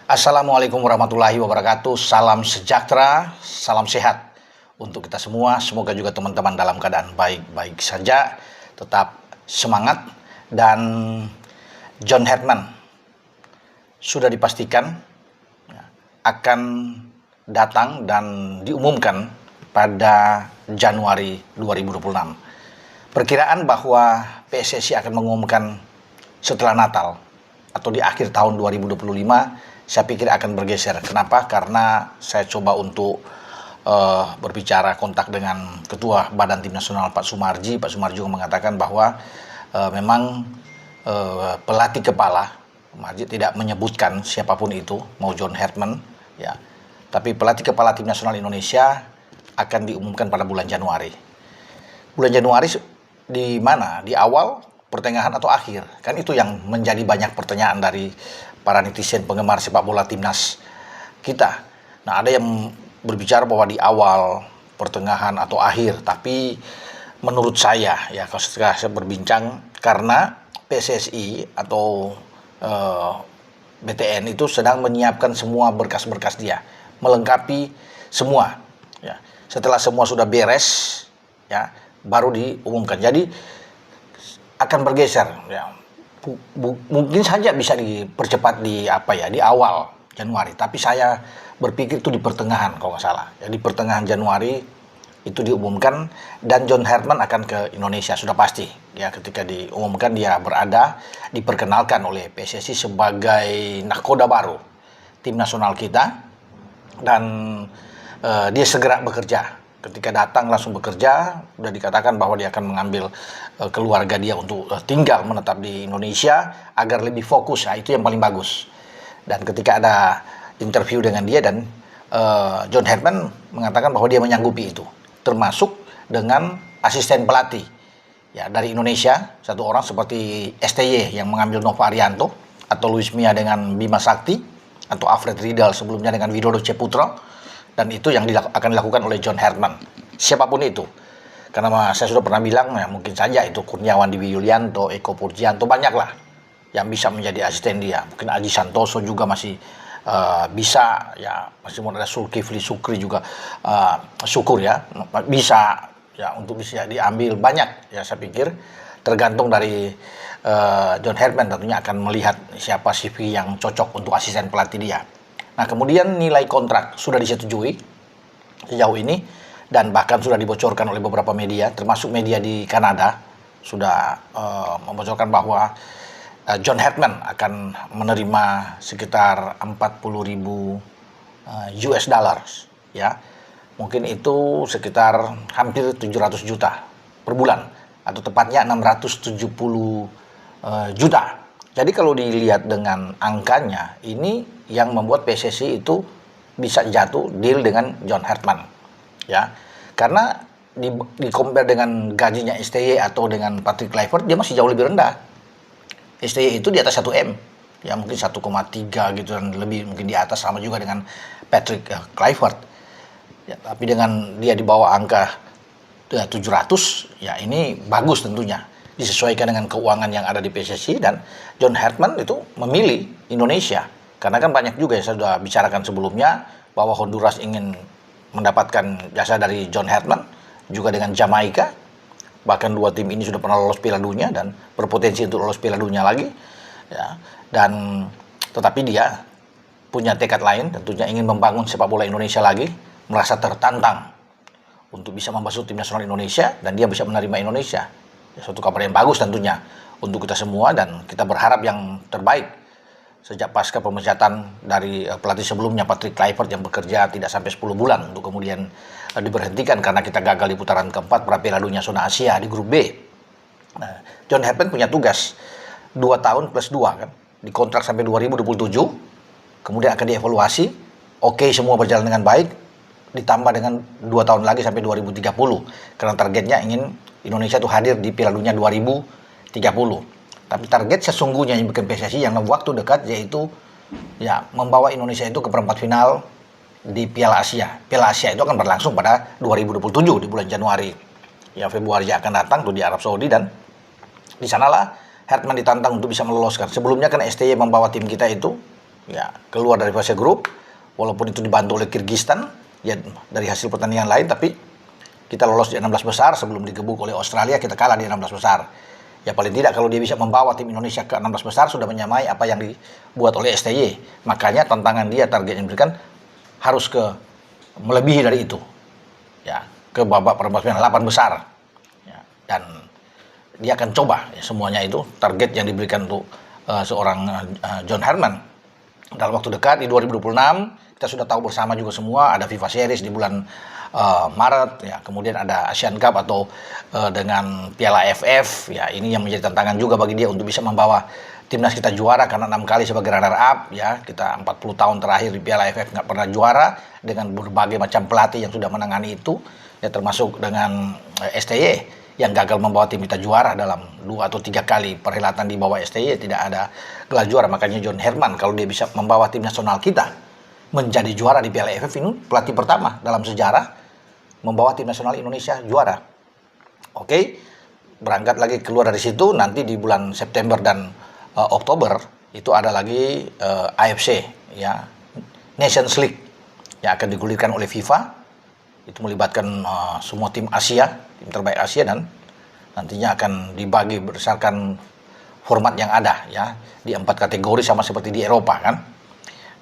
Assalamualaikum warahmatullahi wabarakatuh. Salam sejahtera, salam sehat untuk kita semua. Semoga juga teman-teman dalam keadaan baik-baik saja, tetap semangat. Dan John Hartman sudah dipastikan akan datang dan diumumkan pada Januari 2026. Perkiraan bahwa PSSI akan mengumumkan setelah Natal atau di akhir tahun 2025, saya pikir akan bergeser. Kenapa? Karena saya coba untuk berbicara kontak dengan Ketua Badan Tim Nasional Pak Sumarji. Pak Sumarji juga mengatakan bahwa memang pelatih kepala, Marji tidak menyebutkan siapapun itu, mau John Hartman, ya. Tapi pelatih kepala Tim Nasional Indonesia akan diumumkan pada bulan Januari. Bulan Januari di mana? Di awal, pertengahan atau akhir? Kan itu yang menjadi banyak pertanyaan dari para netizen penggemar sepak bola timnas kita. Nah, ada yang berbicara bahwa di awal, pertengahan atau akhir, tapi menurut saya ya, kalau saya berbincang, karena PSSI atau BTN itu sedang menyiapkan semua berkas-berkas dia, melengkapi semua ya. Setelah semua sudah beres ya, baru diumumkan. Jadi akan bergeser ya. Mungkin saja bisa dipercepat di awal Januari, tapi saya berpikir itu di pertengahan kalau nggak salah. Ya, di pertengahan Januari itu diumumkan, dan John Hartman akan ke Indonesia sudah pasti. Ya, ketika diumumkan dia diperkenalkan oleh PSSI sebagai nahkoda baru tim nasional kita, dan dia segera bekerja. Ketika datang langsung bekerja, sudah dikatakan bahwa dia akan mengambil keluarga dia untuk tinggal menetap di Indonesia agar lebih fokus. Nah, itu yang paling bagus. Dan ketika ada interview dengan dia, dan John Hartman mengatakan bahwa dia menyanggupi itu, termasuk dengan asisten pelatih ya dari Indonesia, satu orang seperti STY yang mengambil Nova Arianto, atau Luis Mia dengan Bima Sakti, atau Alfred Riedel sebelumnya dengan Widodo Ceputra. Dan itu yang akan dilakukan oleh John Hartman, siapapun itu. Karena saya sudah pernah bilang, ya mungkin saja itu Kurniawan Diwi Yulianto, Eko Purjianto, banyak lah yang bisa menjadi asisten dia. Mungkin Aji Santoso juga masih bisa, ya masih mau ada Zulkifli Syukri juga, Syukur ya, bisa ya untuk bisa diambil banyak ya. Saya pikir tergantung dari John Hartman, tentunya akan melihat siapa CV yang cocok untuk asisten pelatih dia. Nah, kemudian nilai kontrak sudah disetujui sejauh ini, dan bahkan sudah dibocorkan oleh beberapa media, termasuk media di Kanada, sudah membocorkan bahwa John Hartman akan menerima sekitar 40.000 US dollars, ya. Mungkin itu sekitar hampir 700 juta per bulan, atau tepatnya 670 juta. Jadi kalau dilihat dengan angkanya, ini yang membuat PSSI itu bisa jatuh deal dengan John Hartman. Ya, karena di compare dengan gajinya STY atau dengan Patrick Kluivert, dia masih jauh lebih rendah. STY itu di atas 1 M, ya mungkin 1,3 gitu, dan lebih mungkin di atas, sama juga dengan Patrick Kluivert. Ya, tapi dengan dia di bawah angka 700, ya ini bagus tentunya, disesuaikan dengan keuangan yang ada di PSSI. Dan John Hartman itu memilih Indonesia karena kan banyak juga yang saya sudah bicarakan sebelumnya bahwa Honduras ingin mendapatkan jasa dari John Hartman, juga dengan Jamaika. Bahkan dua tim ini sudah pernah lolos Piala Dunia dan berpotensi untuk lolos Piala Dunia lagi ya. Dan tetapi dia punya tekad lain, tentunya ingin membangun sepak bola Indonesia lagi, merasa tertantang untuk bisa membasuh tim nasional Indonesia, dan dia bisa menerima Indonesia. Ya, suatu kabar yang bagus tentunya untuk kita semua, dan kita berharap yang terbaik. Sejak pasca pemecatan dari pelatih sebelumnya Patrick Kluivert yang bekerja tidak sampai 10 bulan untuk kemudian diberhentikan karena kita gagal di putaran keempat pra Piala Dunia Zona Asia di grup B. Nah, John Hartman punya tugas 2 tahun plus 2 kan, dikontrak sampai 2027, kemudian akan dievaluasi. Oke, semua berjalan dengan baik, ditambah dengan 2 tahun lagi sampai 2030, karena targetnya ingin Indonesia tuh hadir di Piala Dunia 2030. Tapi target sesungguhnya yang bikin PSSI yang waktu dekat, yaitu ya membawa Indonesia itu ke perempat final di Piala Asia. Piala Asia itu akan berlangsung pada 2027 di bulan Januari. Ya, Februari akan datang tuh di Arab Saudi, dan di sanalah Hartman ditantang untuk bisa meloloskan. Sebelumnya kan STY membawa tim kita itu ya keluar dari fase grup, walaupun itu dibantu oleh Kyrgyzstan ya dari hasil pertandingan lain, tapi kita lolos di 16 besar sebelum digebuk oleh Australia, kita kalah di 16 besar. Ya paling tidak kalau dia bisa membawa tim Indonesia ke 16 besar sudah menyamai apa yang dibuat oleh STY. Makanya tantangan dia, target yang diberikan harus ke melebihi dari itu. Ya, ke babak perempat final 8 besar. Ya, dan dia akan coba ya, semuanya itu target yang diberikan untuk seorang John Herman. Dalam waktu dekat di 2026 kita sudah tahu bersama juga semua ada FIFA Series di bulan Maret ya, kemudian ada Asian Cup atau dengan Piala AFF ya, ini yang menjadi tantangan juga bagi dia untuk bisa membawa timnas kita juara karena 6 kali sebagai runner up ya, kita 40 tahun terakhir di Piala AFF nggak pernah juara dengan berbagai macam pelatih yang sudah menangani itu ya, termasuk dengan STY yang gagal membawa tim kita juara dalam 2 atau 3 kali perhelatan di bawah STY tidak ada gelar juara. Makanya John Herman kalau dia bisa membawa tim nasional kita menjadi juara di Piala AFF, ini pelatih pertama dalam sejarah membawa tim nasional Indonesia juara. Oke, berangkat lagi keluar dari situ, nanti di bulan September dan Oktober itu ada lagi AFC ya, Nations League yang akan digulirkan oleh FIFA. Itu melibatkan semua tim Asia, tim terbaik Asia, dan nantinya akan dibagi berdasarkan format yang ada ya, di 4 kategori sama seperti di Eropa kan.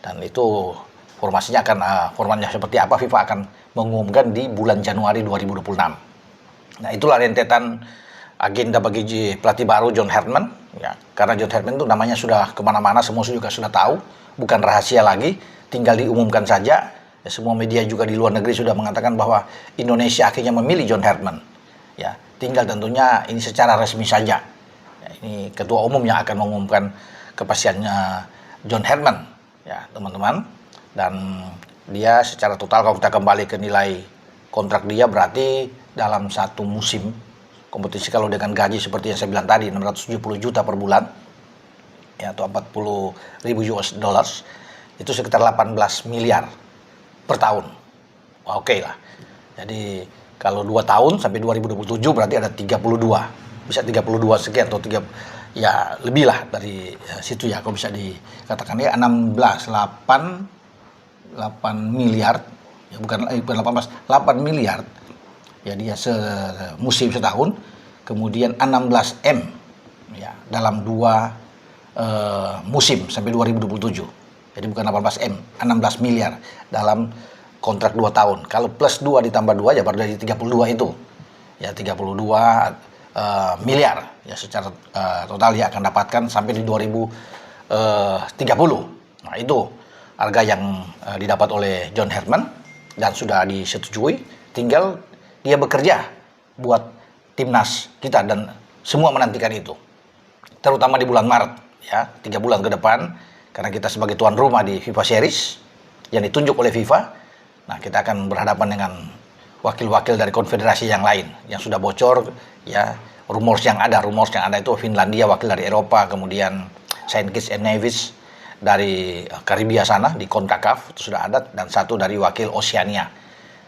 Dan itu formasinya akan formatnya seperti apa FIFA akan mengumumkan di bulan Januari 2026. Nah, itulah rentetan agenda bagi pelatih baru John Herman ya, karena John Herman itu namanya sudah kemana-mana, semua juga sudah tahu, bukan rahasia lagi, tinggal diumumkan saja ya, semua media juga di luar negeri sudah mengatakan bahwa Indonesia akhirnya memilih John Herman ya, tinggal tentunya ini secara resmi saja ya, ini ketua umum yang akan mengumumkan kepastiannya John Herman ya teman-teman. Dan dia secara total kalau kita kembali ke nilai kontrak dia, berarti dalam satu musim kompetisi kalau dengan gaji seperti yang saya bilang tadi 670 juta per bulan ya, atau 40.000 US dollars, itu sekitar 18 miliar per tahun. Wah, oke lah. Jadi kalau 2 tahun sampai 2027 berarti ada 32, bisa 32 sekian atau 3 ya lebih lah dari situ ya, kalau bisa dikatakan ya 8 miliar ya, bukan 18, 8 miliar ya dia semusim setahun, kemudian 16 M ya dalam 2 musim sampai 2027. Jadi bukan 18 M, 16 miliar dalam kontrak 2 tahun. Kalau plus 2 ditambah 2 ya baru dari 32 itu. Ya 32 miliar ya secara total dia akan dapatkan sampai di 2030. Nah, itu harga yang didapat oleh John Herman dan sudah disetujui, tinggal dia bekerja buat timnas kita dan semua menantikan itu, terutama di bulan Maret ya, 3 bulan ke depan, karena kita sebagai tuan rumah di FIFA Series yang ditunjuk oleh FIFA. Nah, kita akan berhadapan dengan wakil-wakil dari konfederasi yang lain yang sudah bocor ya, rumors yang ada itu Finlandia wakil dari Eropa, kemudian Saint Kitts and Nevis dari Karibia sana di CONCACAF itu sudah ada, dan satu dari wakil Oceania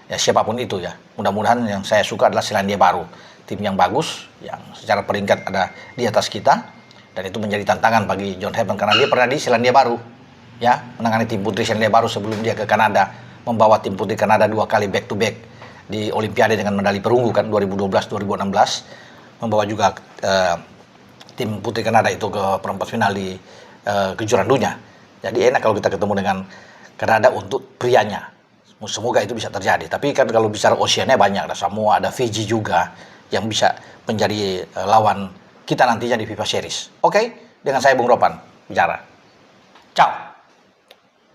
ya, siapapun itu ya. Mudah-mudahan yang saya suka adalah Selandia Baru, tim yang bagus yang secara peringkat ada di atas kita, dan itu menjadi tantangan bagi John Herman karena dia pernah di Selandia Baru ya, menangani tim putri Selandia Baru sebelum dia ke Kanada, membawa tim putri Kanada 2 kali back to back di Olimpiade dengan medali perunggu kan, 2012 2016, membawa juga tim putri Kanada itu ke perempat final di kejuaraan dunia. Jadi enak kalau kita ketemu dengan Kanada untuk prianya. Semoga itu bisa terjadi. Tapi kan kalau bicara Oceania banyak, ada Samoa, ada Fiji juga yang bisa menjadi lawan kita nantinya di FIFA Series. Oke, dengan saya Bung Ropan bicara. Ciao.